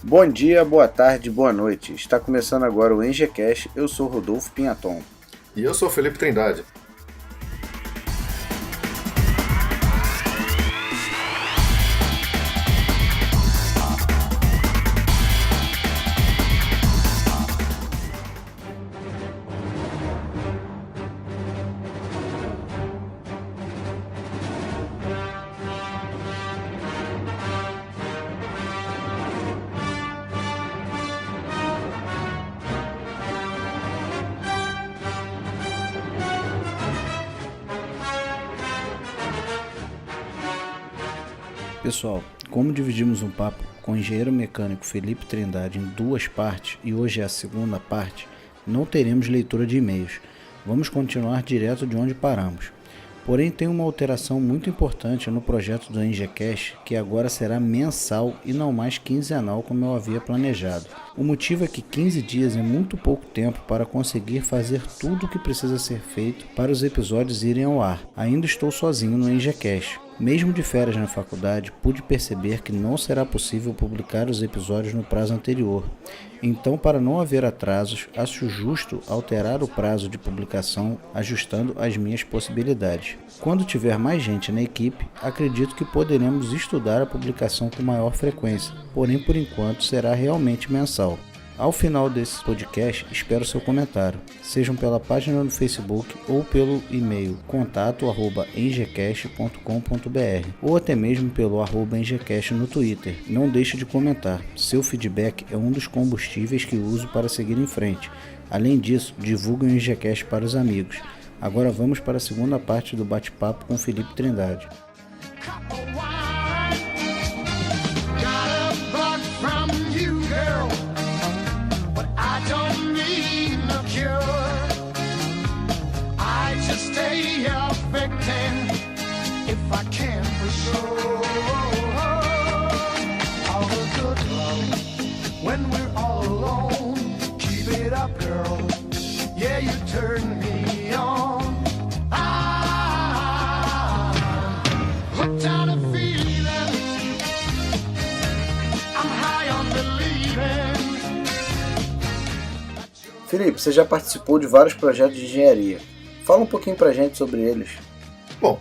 Bom dia, boa tarde, boa noite. Está começando agora o EngieCast. Eu sou Rodolfo Pinhaton. E eu sou Felipe Trindade. Pessoal, como dividimos um papo com o engenheiro mecânico Felipe Trindade em duas partes e hoje é a segunda parte, não teremos leitura de e-mails. Vamos continuar direto de onde paramos. Porém, tem uma alteração muito importante no projeto do EngieCast, que agora será mensal e não mais quinzenal como eu havia planejado. O motivo é que 15 dias é muito pouco tempo para conseguir fazer tudo o que precisa ser feito para os episódios irem ao ar. Ainda estou sozinho no EngieCast. Mesmo de férias na faculdade, pude perceber que não será possível publicar os episódios no prazo anterior. Então, para não haver atrasos, acho justo alterar o prazo de publicação, ajustando as minhas possibilidades. Quando tiver mais gente na equipe, acredito que poderemos estudar a publicação com maior frequência, porém por enquanto será realmente mensal. Ao final desse podcast, espero seu comentário, sejam pela página no Facebook ou pelo e-mail contato@engiecast.com.br ou até mesmo pelo @engiecast no Twitter. Não deixe de comentar, seu feedback é um dos combustíveis que uso para seguir em frente. Além disso, divulgue o EngieCast para os amigos. Agora vamos para a segunda parte do bate-papo com Felipe Trindade. Felipe, você já participou de vários projetos de engenharia. Fala um pouquinho pra gente sobre eles. Bom,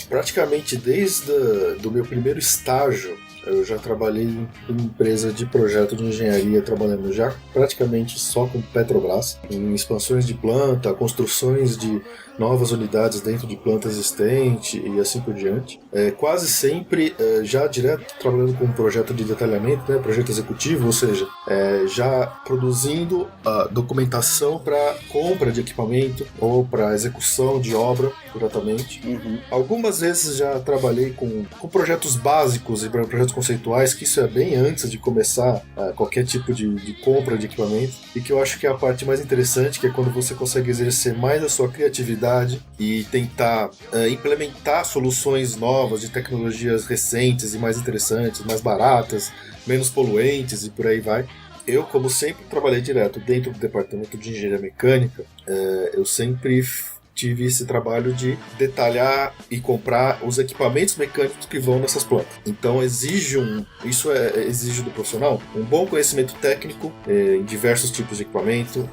praticamente desde do meu primeiro estágio, eu já trabalhei em empresa de projeto de engenharia, trabalhando já praticamente só com Petrobras, em expansões de planta, construções de novas unidades dentro de planta existente e assim por diante. Quase sempre já direto trabalhando com um projeto de detalhamento, né, projeto executivo, ou seja, já produzindo a documentação para compra de equipamento ou para execução de obra diretamente. Algumas vezes já trabalhei com projetos básicos e projetos conceituais, que isso é bem antes de começar qualquer tipo de compra de equipamento, e que eu acho que é a parte mais interessante, que é quando você consegue exercer mais a sua criatividade e tentar implementar soluções novas de tecnologias recentes e mais interessantes, mais baratas, menos poluentes e por aí vai. Eu, como sempre trabalhei direto dentro do departamento de engenharia mecânica, eu sempre tive esse trabalho de detalhar e comprar os equipamentos mecânicos que vão nessas plantas. Então exige do profissional um bom conhecimento técnico em diversos tipos de equipamento.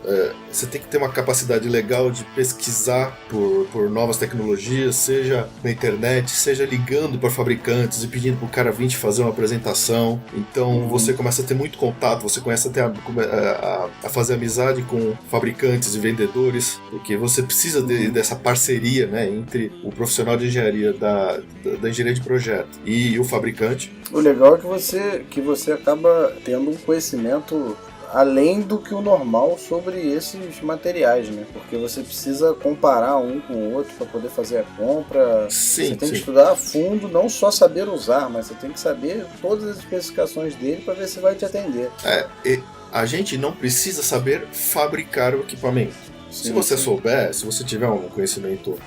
Você tem que ter uma capacidade legal de pesquisar por novas tecnologias, seja na internet, seja ligando para fabricantes e pedindo para o cara vir te fazer uma apresentação. Então você começa a ter muito contato, você começa a fazer amizade com fabricantes e vendedores, porque você precisa dessa parceria, né, entre o profissional de engenharia da engenharia de projeto e o fabricante. O legal é que você acaba tendo um conhecimento além do que o normal sobre esses materiais, né? Porque você precisa comparar um com o outro para poder fazer a compra. Você tem que estudar a fundo, não só saber usar, mas você tem que saber todas as especificações dele para ver se vai te atender. A gente não precisa saber fabricar o equipamento. Se você souber, se você tiver um conhecimento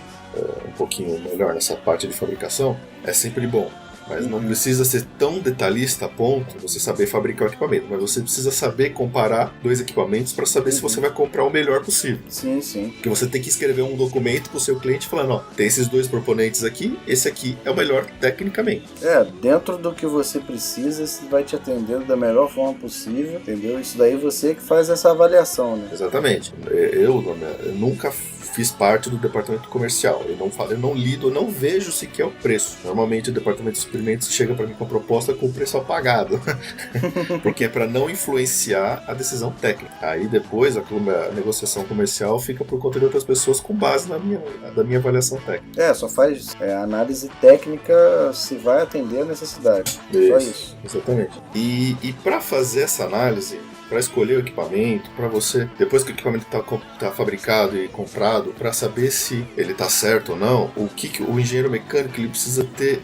um pouquinho melhor nessa parte de fabricação, é sempre bom. Mas não precisa ser tão detalhista a ponto de você saber fabricar o equipamento. Mas você precisa saber comparar dois equipamentos para saber se você vai comprar o melhor possível. Sim, sim. Porque você tem que escrever um documento para o seu cliente falando, ó, tem esses dois proponentes aqui, esse aqui é o melhor tecnicamente. Dentro do que você precisa, isso vai te atendendo da melhor forma possível, entendeu? Isso daí você que faz essa avaliação, né? Exatamente. Eu nunca fiz parte do departamento comercial. Eu não lido, eu não vejo sequer o preço. Normalmente o departamento de suprimentos chega para mim com a proposta com o preço apagado. Porque é para não influenciar a decisão técnica. Aí depois a negociação comercial fica por conta de outras pessoas com base da minha avaliação técnica. Só faz análise técnica se vai atender a necessidade. Só isso. Exatamente. E para fazer essa análise, para escolher o equipamento, para você, depois que o equipamento está fabricado e comprado, para saber se ele está certo ou não, o engenheiro mecânico ele precisa ter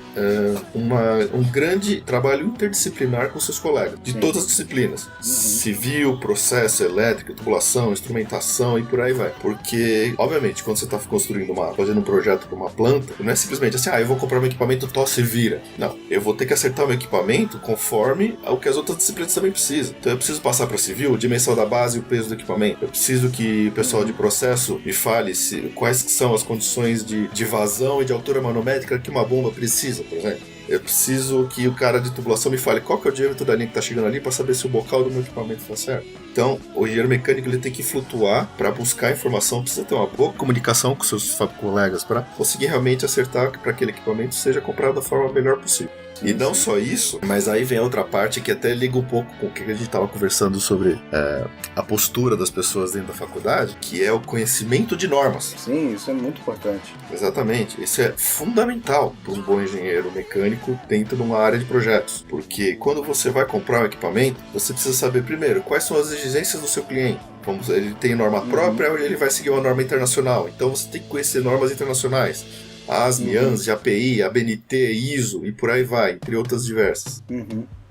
um grande trabalho interdisciplinar com seus colegas, de todas as disciplinas. Civil, processo, elétrica, tubulação, instrumentação e por aí vai. Porque, obviamente, quando você está fazendo um projeto para uma planta, não é simplesmente assim, eu vou comprar um equipamento, tosse e vira. Não, eu vou ter que acertar o meu equipamento conforme o que as outras disciplinas também precisam. Então eu preciso passar para civil, dimensão da base e o peso do equipamento. Eu preciso que o pessoal de processo me fale quais são as condições de vazão e de altura manométrica que uma bomba precisa, por exemplo. Eu preciso que o cara de tubulação me fale qual que é o diâmetro da linha que está chegando ali para saber se o bocal do meu equipamento está certo. Então, o engenheiro mecânico ele tem que flutuar para buscar informação, precisa ter uma boa comunicação com seus colegas para conseguir realmente acertar que para aquele equipamento seja comprado da forma melhor possível. E não só isso, mas aí vem a outra parte que até liga um pouco com o que a gente estava conversando sobre a postura das pessoas dentro da faculdade, que é o conhecimento de normas. Sim, isso é muito importante. Exatamente, isso é fundamental para um bom engenheiro mecânico dentro de uma área de projetos, porque quando você vai comprar um equipamento, você precisa saber primeiro quais são as exigências do seu cliente. Ele tem norma própria ou ele vai seguir uma norma internacional, então você tem que conhecer normas internacionais. A ASME, ANSI, API, ABNT, ISO e por aí vai, entre outras diversas.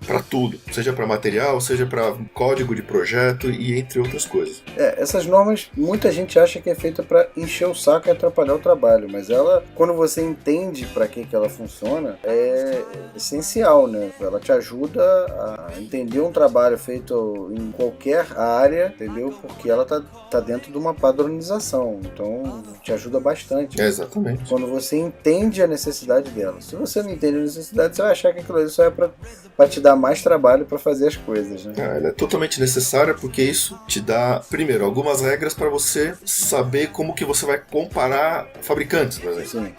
Para tudo, seja para material, seja para código de projeto e entre outras coisas. Essas normas, muita gente acha que é feita para encher o saco e atrapalhar o trabalho, mas ela, quando você entende para que ela funciona, é essencial, né? Ela te ajuda a entender um trabalho feito em qualquer área, entendeu? Porque ela tá dentro de uma padronização, então te ajuda bastante. Exatamente. Quando você entende a necessidade dela. Se você não entende a necessidade, você vai achar que aquilo ali só é para te dar mais trabalho para fazer as coisas, né? Ela é totalmente necessária porque isso te dá, primeiro, algumas regras para você saber como que você vai comparar fabricantes, por exemplo. Sim.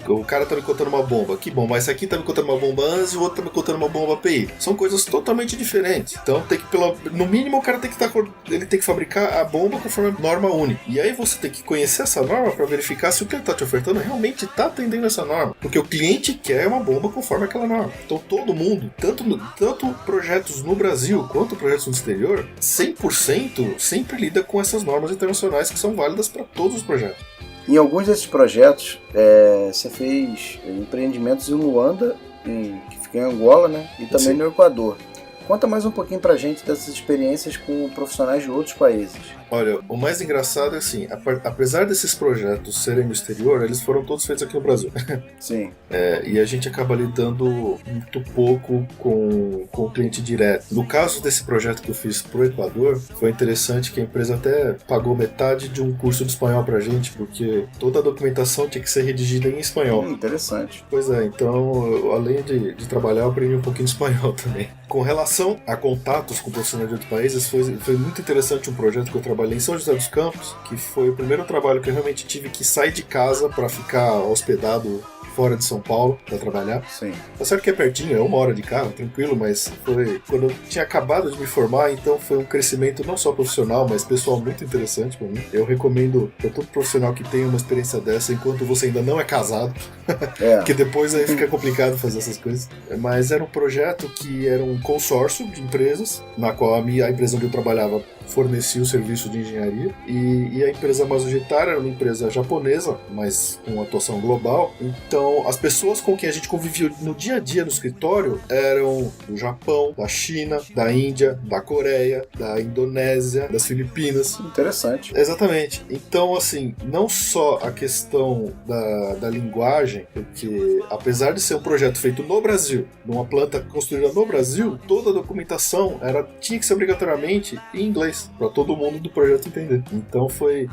O cara tá me contando uma bomba, que bom, mas esse aqui tá me contando uma bomba ANSI e o outro tá me contando uma bomba API. São coisas totalmente diferentes. Então tem que, no mínimo, o cara tem que fabricar a bomba conforme a norma única. E aí você tem que conhecer essa norma para verificar se o que ele tá te ofertando realmente tá atendendo essa norma. Porque o cliente quer uma bomba conforme aquela norma. Então todo mundo, tanto projetos no Brasil quanto projetos no exterior, 100% sempre lida com essas normas internacionais que são válidas para todos os projetos. Em alguns desses projetos, você fez empreendimentos em Luanda, que fica em Angola, né? E também no Equador. Conta mais um pouquinho pra gente dessas experiências com profissionais de outros países. Olha, o mais engraçado é assim, apesar desses projetos serem no exterior, eles foram todos feitos aqui no Brasil. Sim. E a gente acaba lidando muito pouco com o cliente direto. No caso desse projeto que eu fiz pro Equador, foi interessante que a empresa até pagou metade de um curso de espanhol pra gente, porque toda a documentação tinha que ser redigida em espanhol. Interessante. Pois é, então, além de trabalhar, eu aprendi um pouquinho de espanhol também. Com relação a contatos com profissionais de outros países, foi muito interessante um projeto que eu trabalhei em São José dos Campos, que foi o primeiro trabalho que eu realmente tive que sair de casa para ficar hospedado fora de São Paulo para trabalhar. Sim. Tá certo que é pertinho, é 1 hora de carro, tranquilo, mas foi quando eu tinha acabado de me formar, então foi um crescimento não só profissional, mas pessoal muito interessante para mim. Eu recomendo para todo profissional que tenha uma experiência dessa, enquanto você ainda não é casado, porque depois aí fica complicado fazer essas coisas. Mas era um projeto que era um consórcio de empresas, na qual a empresa onde eu trabalhava fornecia o serviço de engenharia, e a empresa Mazugitar era uma empresa japonesa, mas com atuação global. Então, as pessoas com quem a gente convivia no dia a dia no escritório eram do Japão, da China, da Índia, da Coreia, da Indonésia, das Filipinas. Interessante. Exatamente. Então, assim, não só a questão da linguagem, porque apesar de ser um projeto feito no Brasil, numa planta construída no Brasil, toda a documentação tinha que ser obrigatoriamente em inglês, para todo mundo do projeto entender. Então foi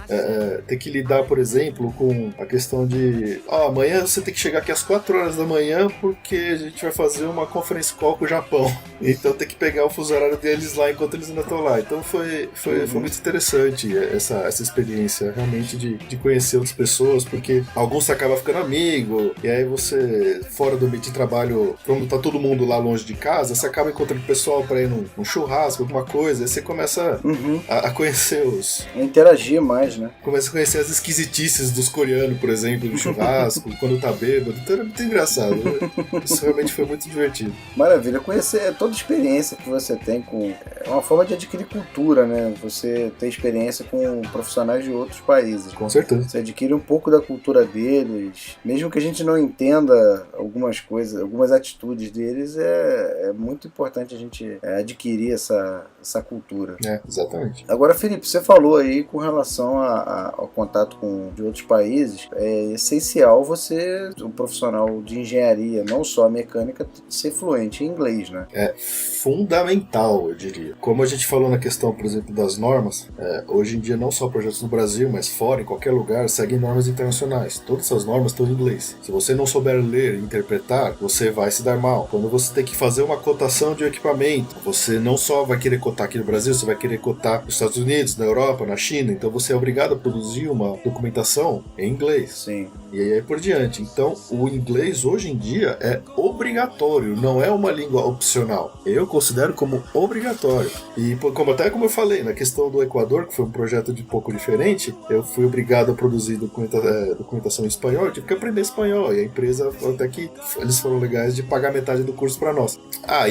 ter que lidar, por exemplo, com a questão de amanhã você tem que chegar aqui às 4 horas da manhã porque a gente vai fazer uma conference call com o Japão. Então tem que pegar o fuso horário deles lá enquanto eles ainda estão lá. Então foi muito interessante essa experiência realmente de conhecer outras pessoas, porque alguns você acaba ficando amigo, e aí você, fora do ambiente de trabalho, quando tá todo mundo lá longe de casa, você acaba encontrando o pessoal pra ir num churrasco, alguma coisa, aí você começa a conhecer interagir mais, né? Começa a conhecer as esquisitices dos coreanos, por exemplo, no churrasco, quando tá bêbado. Então era muito engraçado, né? Isso realmente foi muito divertido. Maravilha. Conhecer toda a experiência que você tem é uma forma de adquirir cultura, né? Você ter experiência com profissionais de outros países. Com certeza. Você adquire um pouco da cultura deles, mesmo que a gente não entenda algumas coisas, algumas atitudes deles, é muito importante a gente adquirir essa cultura. Exatamente. Agora, Felipe, você falou aí com relação ao contato de outros países, é essencial você, um profissional de engenharia, não só mecânica, ser fluente em inglês, né? É fundamental, eu diria. Como a gente falou na questão, por exemplo, das normas, hoje em dia não só projetos no Brasil, mas fora, em qualquer lugar, seguem normas internacionais. Todas essas normas estão em inglês. Se você não souber ler e interpretar, você vai se dar mal. Quando você tem que fazer uma cotação de um equipamento, você não só vai querer cotar aqui no Brasil, você vai querer cotar nos Estados Unidos, na Europa, na China, então você é obrigado a produzir uma documentação em inglês. Sim. E aí por diante. Então, o inglês hoje em dia é obrigatório, não é uma língua opcional. Eu considero como obrigatório. E como eu falei, na questão do Equador, que foi um projeto de pouco diferente, eu fui obrigado a produzir documentação em espanhol, eu tive que aprender espanhol. E a empresa, até que eles foram legais de pagar metade do curso para nós.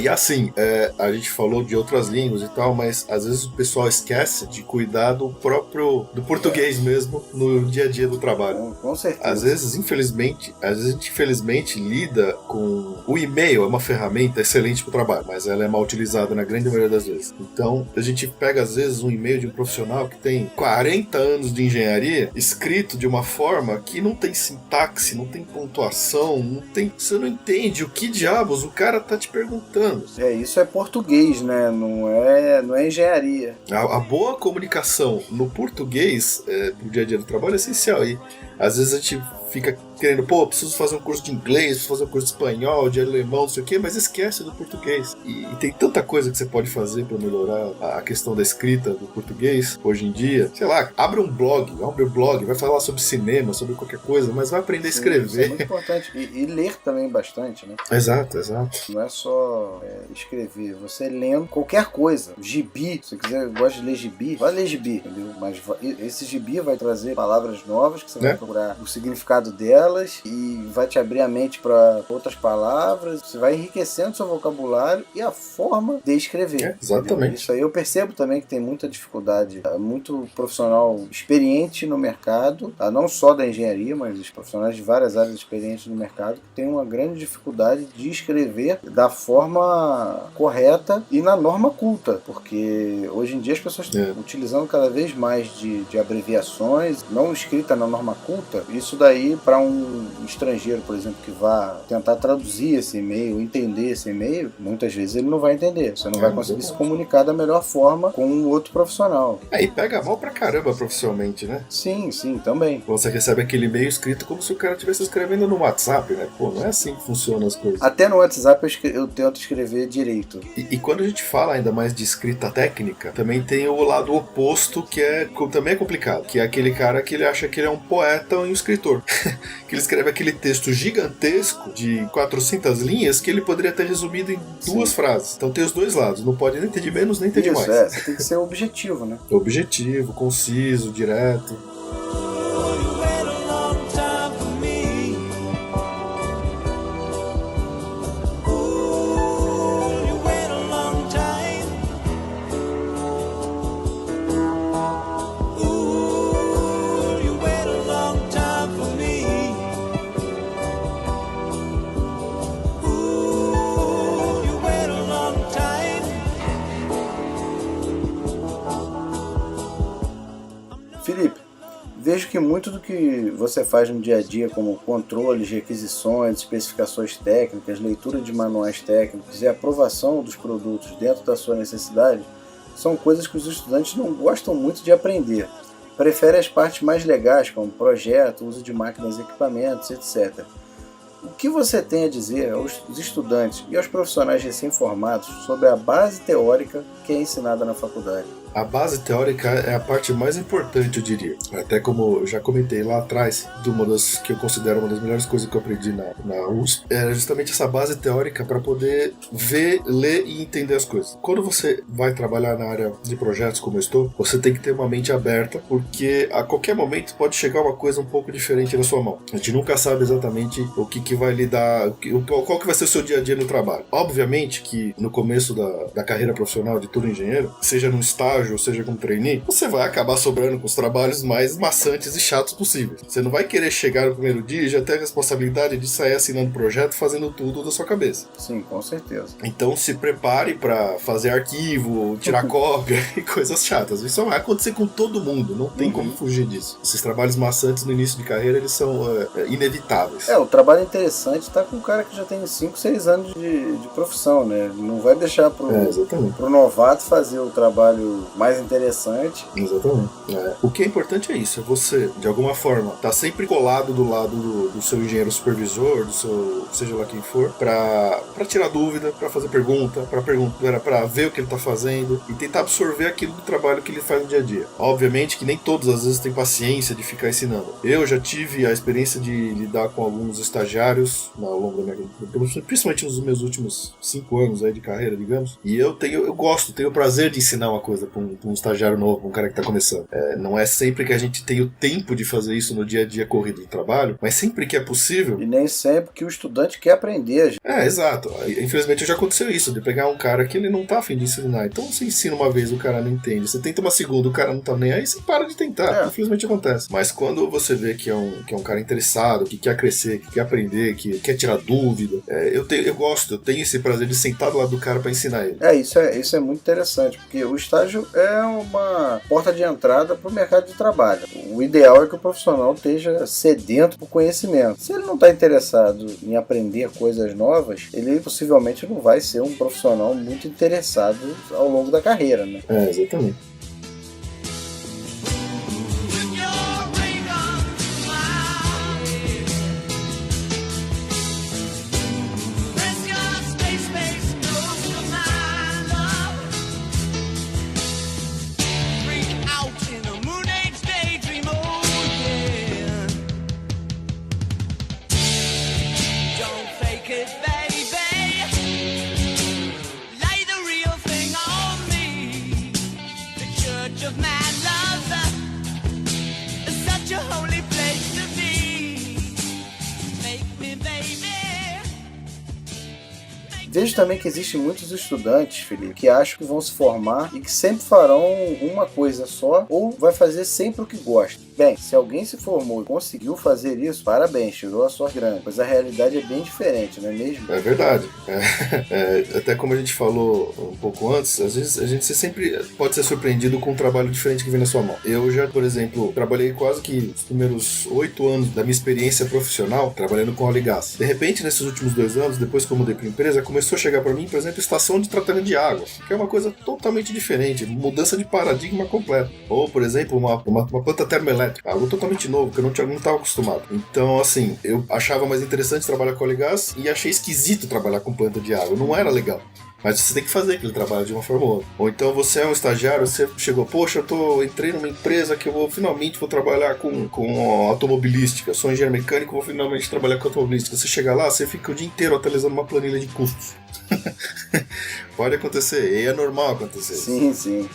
E assim, a gente falou de outras línguas e tal, mas às vezes o pessoal esquece de cuidar do português mesmo no dia a dia do trabalho. Com certeza. Às vezes, infelizmente, a gente infelizmente lida com o e-mail, é uma ferramenta excelente para o trabalho, mas ela é mal utilizada na grande maioria das vezes. Então, a gente pega às vezes um e-mail de um profissional que tem 40 anos de engenharia, escrito de uma forma que não tem sintaxe, não tem pontuação, você não entende o que diabos o cara tá te perguntando. Isso é português, né? Não é engenharia. A boa comunicação no português pro dia a dia do trabalho é essencial. E às vezes a gente fica querendo, preciso fazer um curso de inglês, preciso fazer um curso de espanhol, de alemão, não sei o quê, mas esquece do português. E tem tanta coisa que você pode fazer para melhorar a questão da escrita do português hoje em dia. Sei lá, abre um blog, vai falar sobre cinema, sobre qualquer coisa, mas vai aprender a escrever. Isso é muito importante. E ler também bastante, né? Exato. Não é só escrever, você lendo qualquer coisa. Gibi, se você quiser, gosta de ler gibi, vai ler gibi, entendeu? Mas esse gibi vai trazer palavras novas que você vai procurar o significado delas e vai te abrir a mente para outras palavras, você vai enriquecendo seu vocabulário e a forma de escrever. Exatamente. Isso aí eu percebo também que tem muita dificuldade, muito profissional experiente no mercado, não só da engenharia, mas os profissionais de várias áreas experientes no mercado, que tem uma grande dificuldade de escrever da forma correta e na norma culta, porque hoje em dia as pessoas estão utilizando cada vez mais de abreviações, não escrita na norma culta. Isso daí, para um estrangeiro, por exemplo, que vá tentar traduzir esse e-mail, entender esse e-mail, muitas vezes ele não vai entender. Você não vai conseguir se comunicar da melhor forma com um outro profissional. E pega mal pra caramba profissionalmente, né? Sim, também. Você recebe aquele e-mail escrito como se o cara estivesse escrevendo no WhatsApp, né? Não é assim que funcionam as coisas. Até no WhatsApp eu tento escrever direito. E quando a gente fala ainda mais de escrita técnica, também tem o lado oposto, que também é complicado, que é aquele cara que ele acha que ele é um poeta ou um escritor. Que ele escreve aquele texto gigantesco de 400 linhas que ele poderia ter resumido em 2 frases. Então tem os dois lados, não pode nem ter de menos nem ter de mais. Você tem que ser objetivo, né? Objetivo, conciso, direto. vejo que muito do que você faz no dia a dia, como controles, requisições, especificações técnicas, leitura de manuais técnicos e aprovação dos produtos dentro da sua necessidade, são coisas que os estudantes não gostam muito de aprender. Preferem as partes mais legais, como projeto, uso de máquinas e equipamentos, etc. O que você tem a dizer aos estudantes e aos profissionais recém-formados sobre a base teórica que é ensinada na faculdade? A base teórica é a parte mais importante, eu diria. Até como eu já comentei lá atrás, que eu considero uma das melhores coisas que eu aprendi na USP, era justamente essa base teórica para poder ver, ler e entender as coisas. Quando você vai trabalhar na área de projetos como eu estou, você tem que ter uma mente aberta, porque a qualquer momento pode chegar uma coisa um pouco diferente na sua mão. A gente nunca sabe exatamente o que vai lhe dar, qual que vai ser o seu dia a dia no trabalho. Obviamente que no começo da carreira profissional de todo engenheiro, seja num estágio ou seja como trainee, você vai acabar sobrando com os trabalhos mais maçantes e chatos possíveis. Você não vai querer chegar no primeiro dia e já ter a responsabilidade de sair assinando projeto, fazendo tudo da sua cabeça. Sim, com certeza. Então se prepare para fazer arquivo, tirar cópia e coisas chatas. Isso vai acontecer com todo mundo, não tem como fugir disso. Esses trabalhos maçantes no início de carreira, eles são inevitáveis. O trabalho interessante tá com um cara que já tem 5, 6 anos de profissão, né? Não vai deixar pro novato fazer o trabalho mais interessante. Exatamente. O que é importante é isso, é você, de alguma forma, tá sempre colado do lado do seu engenheiro supervisor, do seu, seja lá quem for, pra tirar dúvida, pra fazer pergunta, pra ver o que ele tá fazendo e tentar absorver aquilo do trabalho que ele faz no dia a dia. Obviamente que nem todos às vezes têm paciência de ficar ensinando. Eu já tive a experiência de lidar com alguns estagiários ao longo da minha vida, principalmente nos meus últimos 5 anos aí de carreira, digamos, e eu tenho o prazer de ensinar uma coisa pra um estagiário novo, pra um cara que tá começando. Não é sempre que a gente tem o tempo de fazer isso no dia a dia corrido do trabalho, mas sempre que é possível. E nem sempre que o estudante quer aprender. Exato. Infelizmente já aconteceu isso, de pegar um cara que ele não tá a fim de ensinar. Então você ensina uma vez, o cara não entende. Você tenta uma segunda, o cara não tá nem aí, você para de tentar. Infelizmente acontece. Mas quando você vê que é um cara interessado, que quer crescer, que quer aprender, que quer tirar dúvida, eu tenho esse prazer de sentar do lado do cara pra ensinar ele. Isso é muito interessante, porque o estágio é uma porta de entrada para o mercado de trabalho. O ideal é que o profissional esteja sedento por conhecimento. Se ele não está interessado em aprender coisas novas, ele possivelmente não vai ser um profissional muito interessado ao longo da carreira, né? Exatamente. Vejo também que existem muitos estudantes, Felipe, que acham que vão se formar e que sempre farão uma coisa só ou vai fazer sempre o que gosta. Bem, se alguém se formou e conseguiu fazer isso, parabéns, tirou a sorte grande. Mas a realidade é bem diferente, não é mesmo? É verdade. Até como a gente falou um pouco antes, às vezes a gente sempre pode ser surpreendido com um trabalho diferente que vem na sua mão. Eu já, por exemplo, trabalhei quase que os primeiros 8 anos da minha experiência profissional trabalhando com óleo e gás. De repente, nesses últimos 2 anos, depois que eu mudei para a empresa, começou a chegar para mim, por exemplo, estação de tratamento de água, que é uma coisa totalmente diferente, mudança de paradigma completa. Ou, por exemplo, uma planta termoelétrica, algo totalmente novo, que eu não estava acostumado. Então, assim, eu achava mais interessante trabalhar com óleo e gás e achei esquisito trabalhar com planta de água, não era legal. Mas você tem que fazer aquele trabalho de uma forma ou outra. Ou então você é um estagiário, você chegou, poxa, entrei numa empresa que eu finalmente vou trabalhar com automobilística, sou engenheiro mecânico, vou finalmente trabalhar com automobilística. Você chega lá, você fica o dia inteiro atualizando uma planilha de custos. Pode acontecer, e é normal acontecer. Sim, sim.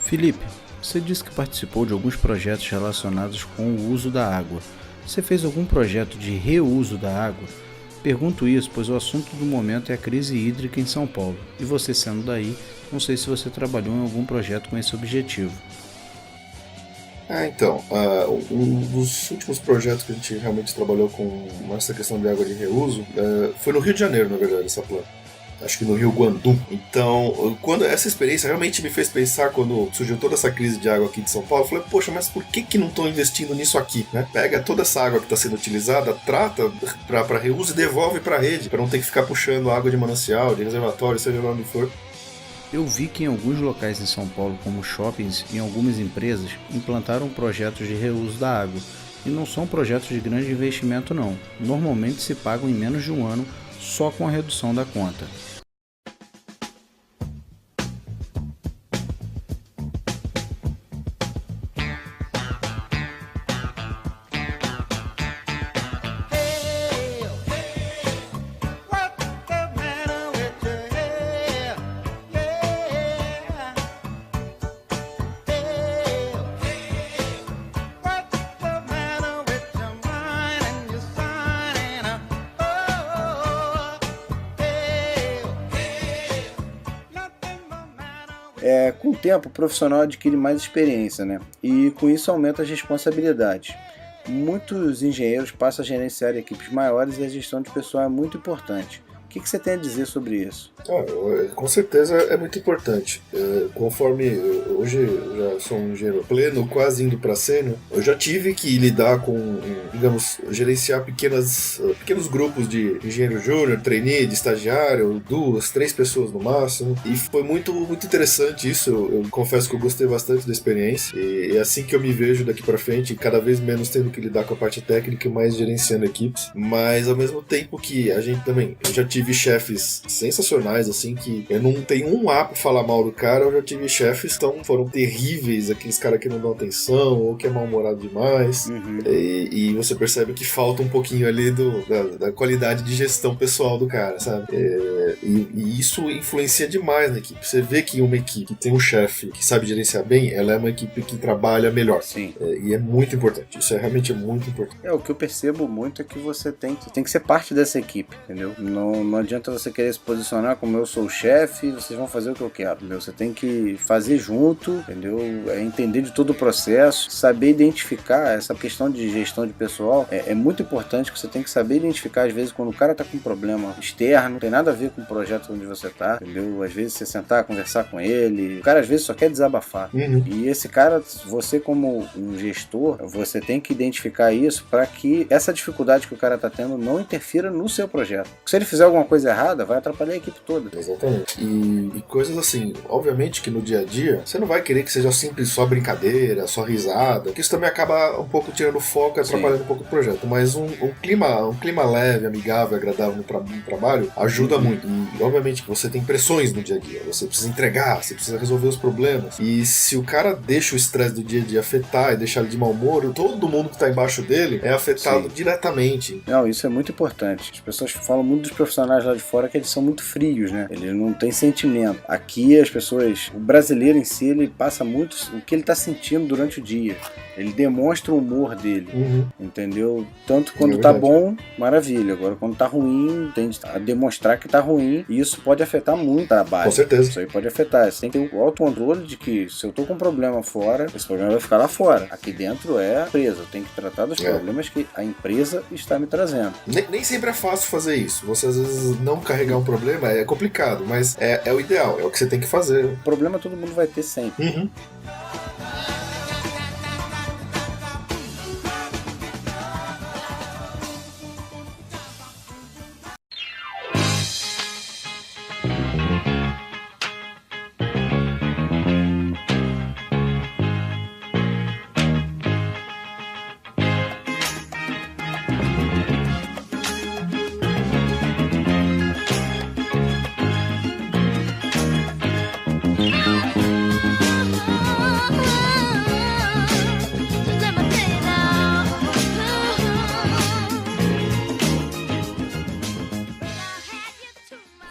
Felipe, você disse que participou de alguns projetos relacionados com o uso da água. Você fez algum projeto de reuso da água? Pergunto isso pois o assunto do momento é a crise hídrica em São Paulo. E você sendo daí, não sei se você trabalhou em algum projeto com esse objetivo. Então, um dos últimos projetos que a gente realmente trabalhou com essa questão de água de reuso foi no Rio de Janeiro, na verdade, essa planta. Acho que no Rio Guandu. Então, quando essa experiência realmente me fez pensar, quando surgiu toda essa crise de água aqui de São Paulo, eu falei, poxa, mas por que não estão investindo nisso aqui, né? Pega toda essa água que está sendo utilizada, trata para reuso e devolve para a rede, para não ter que ficar puxando água de manancial, de reservatório, seja lá onde for. Eu vi que em alguns locais em São Paulo, como shoppings e algumas empresas, implantaram projetos de reuso da água. E não são projetos de grande investimento não. Normalmente se pagam em menos de um ano só com a redução da conta. Com o tempo, o profissional adquire mais experiência, né? E com isso aumenta as responsabilidades. Muitos engenheiros passam a gerenciar equipes maiores e a gestão de pessoal é muito importante. O que você tem a dizer sobre isso? Com certeza é muito importante. Conforme hoje eu já sou um engenheiro pleno, quase indo para sênior, eu já tive que lidar com, digamos, gerenciar pequenos grupos de engenheiro júnior, trainee, de estagiário, 2, 3 pessoas no máximo. E foi muito interessante isso. Eu confesso que eu gostei bastante da experiência. E é assim que eu me vejo daqui para frente, cada vez menos tendo que lidar com a parte técnica e mais gerenciando equipes. Mas ao mesmo tempo que a gente também, eu já tive chefes sensacionais, assim, que eu não tenho um A pra falar mal do cara. Eu já tive chefes que foram terríveis, aqueles caras que não dão atenção ou que é mal-humorado demais. E você percebe que falta um pouquinho ali da qualidade de gestão pessoal do cara, sabe? E isso influencia demais na equipe. Você vê que uma equipe que tem um chefe que sabe gerenciar bem, ela é uma equipe que trabalha melhor. Sim. E é muito importante. Isso realmente é muito importante. O que eu percebo muito é que você tem que ser parte dessa equipe, entendeu? Não adianta você querer se posicionar como eu sou o chefe, vocês vão fazer o que eu quero, entendeu? Você tem que fazer junto, entendeu? Entender de todo o processo, saber identificar essa questão de gestão de pessoal. É muito importante que você tem que saber identificar, às vezes, quando o cara tá com um problema externo, não tem nada a ver com o projeto onde você tá, entendeu? Às vezes você sentar, conversar com ele, o cara às vezes só quer desabafar. E esse cara, você como um gestor, você tem que identificar isso para que essa dificuldade que o cara tá tendo não interfira no seu projeto. Se ele fizer alguma coisa errada, vai atrapalhar a equipe toda. Exatamente. E coisas assim, obviamente que no dia a dia, você não vai querer que seja simples só brincadeira, só risada, que isso também acaba um pouco tirando foco e atrapalhando um pouco o projeto. Mas um clima leve, amigável, agradável no trabalho ajuda muito. E obviamente que você tem pressões no dia a dia, você precisa entregar, você precisa resolver os problemas. E se o cara deixa o estresse do dia a dia afetar e deixar ele de mau humor, todo mundo que tá embaixo dele é afetado diretamente. Não, isso é muito importante. As pessoas falam muito dos profissionais lá de fora que eles são muito frios, né? Eles não têm sentimento. Aqui as pessoas, o brasileiro em si, ele passa muito o que ele tá sentindo durante o dia. Ele demonstra o humor dele, entendeu? Tanto quando tá bom, maravilha. Agora quando tá ruim, tende a demonstrar que tá ruim, e isso pode afetar muito o trabalho. Com certeza. Isso aí pode afetar. Você tem que ter o autocontrole de que se eu tô com um problema fora, esse problema vai ficar lá fora. Aqui dentro é a empresa. Eu tenho que tratar dos problemas que a empresa está me trazendo. Nem sempre é fácil fazer isso. Você às vezes não carregar um problema é complicado, mas é o ideal, é o que você tem que fazer. O problema todo mundo vai ter sempre.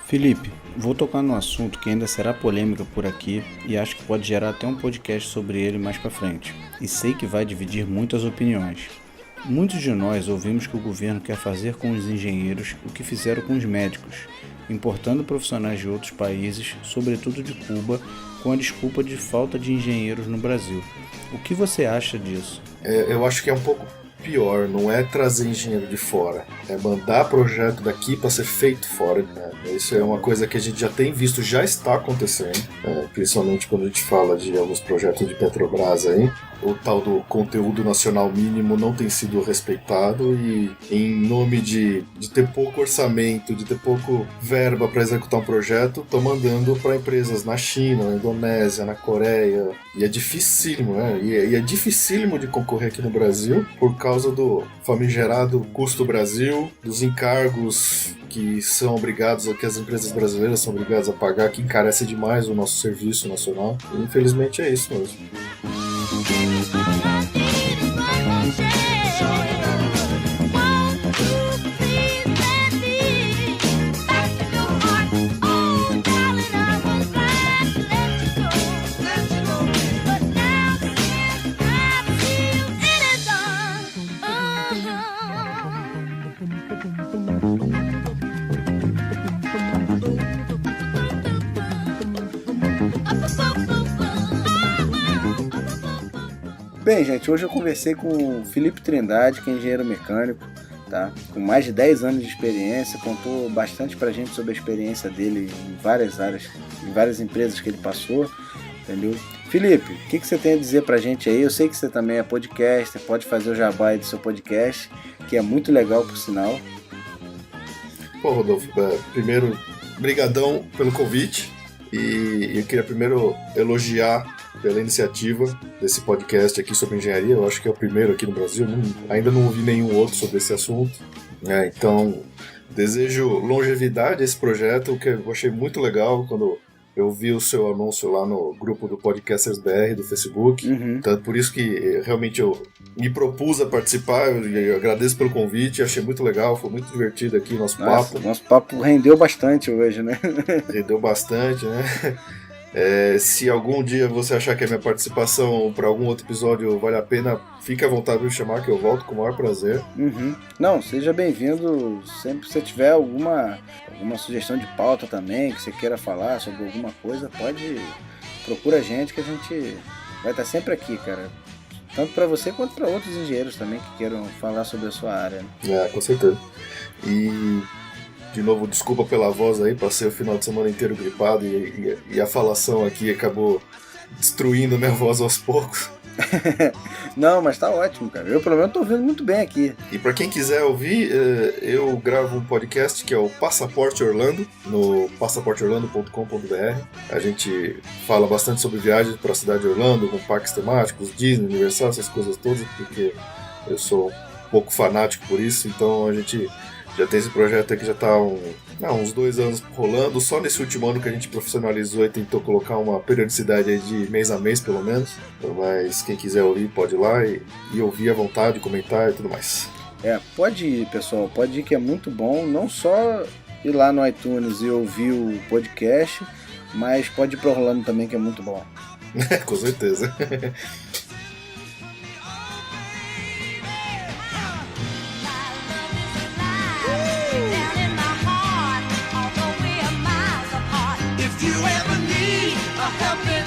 Felipe, Vou tocar num assunto que ainda será polêmica por aqui e acho que pode gerar até um podcast sobre ele mais pra frente. E sei que vai dividir muitas opiniões. Muitos de nós ouvimos que o governo quer fazer com os engenheiros o que fizeram com os médicos, importando profissionais de outros países, sobretudo de Cuba, com a desculpa de falta de engenheiros no Brasil. O que você acha disso? Eu acho que é um pouco pior, não é trazer engenheiro de fora, é mandar projeto daqui para ser feito fora. Né? Isso é uma coisa que a gente já tem visto, já está acontecendo, principalmente quando a gente fala de alguns projetos de Petrobras aí. O tal do conteúdo nacional mínimo não tem sido respeitado e em nome de ter pouco orçamento, de ter pouco verba para executar um projeto, estão mandando para empresas na China, na Indonésia, na Coreia. E é dificílimo, né? E é dificílimo de concorrer aqui no Brasil por causa do famigerado custo Brasil, dos encargos que são obrigados, que as empresas brasileiras são obrigadas a pagar, que encarece demais o nosso serviço nacional. E infelizmente é isso mesmo. Bem, gente, hoje eu conversei com o Felipe Trindade, que é engenheiro mecânico, tá? Com mais de 10 anos de experiência, contou bastante pra gente sobre a experiência dele em várias áreas, em várias empresas que ele passou, entendeu? Felipe, o que você tem a dizer pra gente aí? Eu sei que você também é podcaster, pode fazer o jabá aí do seu podcast, que é muito legal, por sinal. Pô, Rodolfo, primeiro, brigadão pelo convite, e eu queria primeiro elogiar pela iniciativa desse podcast aqui sobre engenharia. Eu acho que é o primeiro aqui no Brasil, ainda não ouvi nenhum outro sobre esse assunto. Então, desejo longevidade a esse projeto, que eu achei muito legal quando eu vi o seu anúncio lá no grupo do Podcasters BR do Facebook. Então, por isso que realmente eu me propus a participar. Eu agradeço pelo convite, achei muito legal, foi muito divertido aqui o nosso papo. Nosso papo rendeu bastante hoje, né? Rendeu bastante, né? Se algum dia você achar que a minha participação para algum outro episódio vale a pena, fique à vontade de me chamar, que eu volto com o maior prazer. Não, seja bem-vindo. Sempre que você tiver alguma sugestão de pauta também, que você queira falar sobre alguma coisa, procura a gente, que a gente vai estar sempre aqui, cara. Tanto para você quanto para outros engenheiros também que queiram falar sobre a sua área. Né? Com certeza. E de novo, desculpa pela voz aí, passei o final de semana inteiro gripado e a falação aqui acabou destruindo minha voz aos poucos. Não, mas tá ótimo, cara. Eu pelo menos tô ouvindo muito bem aqui. E pra quem quiser ouvir, eu gravo um podcast que é o Passaporte Orlando, no passaporteorlando.com.br. A gente fala bastante sobre viagens pra cidade de Orlando, com parques temáticos, Disney, Universal, essas coisas todas, porque eu sou um pouco fanático por isso, então a gente já tem esse projeto aqui, já tá uns 2 anos rolando. Só nesse último ano que a gente profissionalizou e tentou colocar uma periodicidade aí de mês a mês, pelo menos. Mas quem quiser ouvir, pode ir lá e ouvir à vontade, comentar e tudo mais. Pode ir, pessoal. Pode ir, que é muito bom. Não só ir lá no iTunes e ouvir o podcast, mas pode ir pro Orlando também, que é muito bom. Com certeza. If you ever need a helping